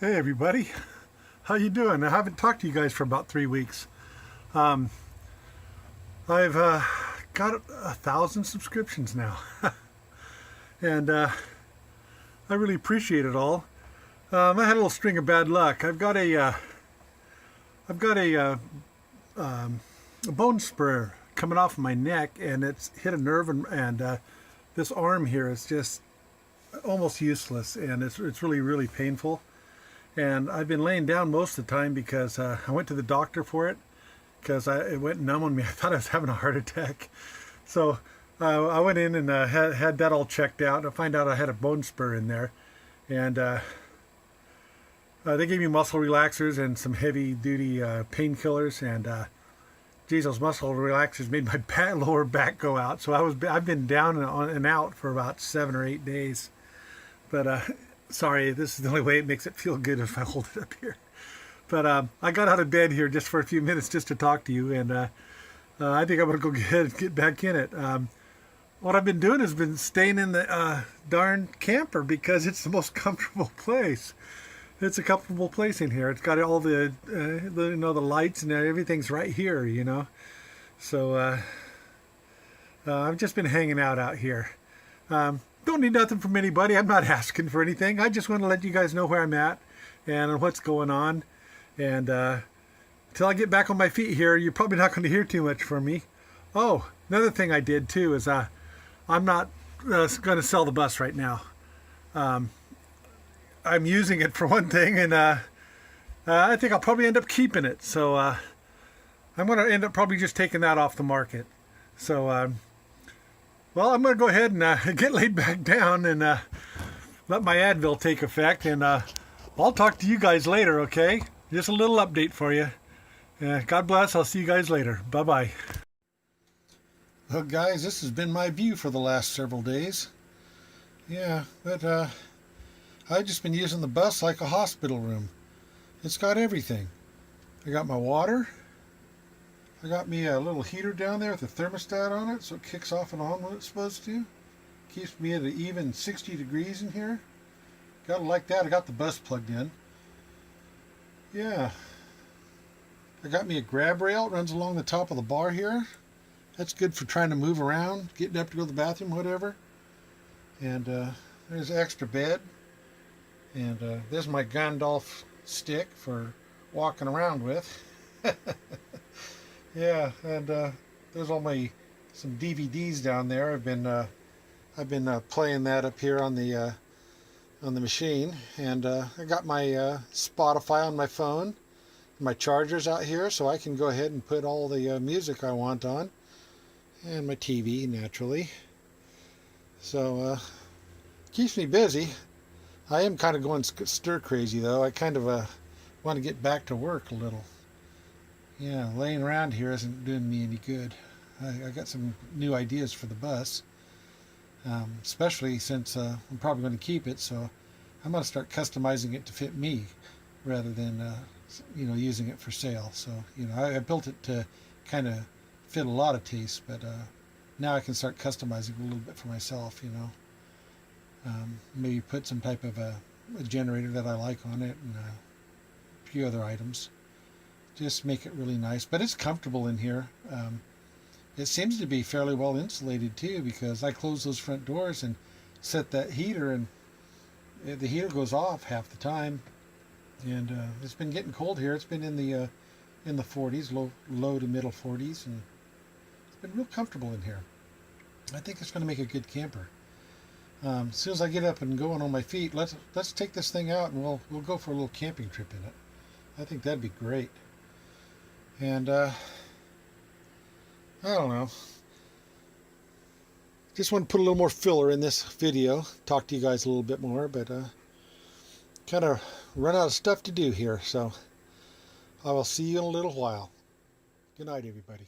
Hey everybody, how you doing? I haven't talked to you guys for about 3 weeks. Um, I've got 1,000 subscriptions now, and I really appreciate it all. I had a little string of bad luck. I've got a bone spur coming off my neck, and it's hit a nerve, and this arm here is just almost useless, and it's really painful. And I've been laying down most of the time because I went to the doctor for it because it went numb on me. I thought I was having a heart attack. So I went in and had that all checked out. I find out I had a bone spur in there. And they gave me muscle relaxers and some heavy duty painkillers. And geez, those muscle relaxers made my lower back go out. So I've been down and out for about 7 or 8 days. But sorry, this is the only way it makes it feel good if I hold it up here. But I got out of bed here just for a few minutes just to talk to you, and I think I'm going to go get back in it. What I've been doing has been staying in the darn camper because it's the most comfortable place. It's a comfortable place in here. It's got all the the lights and everything's right here, you know. So I've just been hanging out here. Don't need nothing from anybody. I'm not asking for anything. I just want to let you guys know where I'm at and what's going on. And until I get back on my feet here, you're probably not going to hear too much from me. Oh, another thing I did too is I'm not going to sell the bus right now. I'm using it for one thing, and I think I'll probably end up keeping it. So I'm going to end up probably just taking that off the market. So well, I'm going to go ahead and get laid back down and let my Advil take effect. And I'll talk to you guys later, okay? Just a little update for you. God bless. I'll see you guys later. Bye-bye. Well, guys, this has been my view for the last several days. Yeah, but I've just been using the bus like a hospital room. It's got everything. I got my water. I got me a little heater down there with a thermostat on it, so it kicks off and on when it's supposed to. Keeps me at an even 60 degrees in here. Gotta like that. I got the bus plugged in. Yeah. I got me a grab rail. It runs along the top of the bar here. That's good for trying to move around, getting up to go to the bathroom, whatever. And there's an extra bed. And there's my Gandalf stick for walking around with. Yeah, and there's some DVDs down there. I've been playing that up here on the machine, and I got my Spotify on my phone, my chargers out here, so I can go ahead and put all the music I want on, and my TV naturally. So keeps me busy. I am kind of going stir crazy though. I kind of want to get back to work a little. Yeah, laying around here isn't doing me any good. I got some new ideas for the bus, especially since I'm probably going to keep it, so I'm going to start customizing it to fit me rather than using it for sale. So I built it to kind of fit a lot of tastes, but now I can start customizing a little bit for myself. Maybe put some type of a generator that I like on it, and a few other items. Just make it really nice, but it's comfortable in here. It seems to be fairly well insulated too, because I close those front doors and set that heater, and the heater goes off half the time. And it's been getting cold here. It's been in the 40s, low to middle 40s, and it's been real comfortable in here. I think it's going to make a good camper. As soon as I get up and going on my feet, let's take this thing out, and we'll go for a little camping trip in it. I think that'd be great. And I don't know, just want to put a little more filler in this video, talk to you guys a little bit more, but kind of run out of stuff to do here, so I will see you in a little while. Good night, everybody.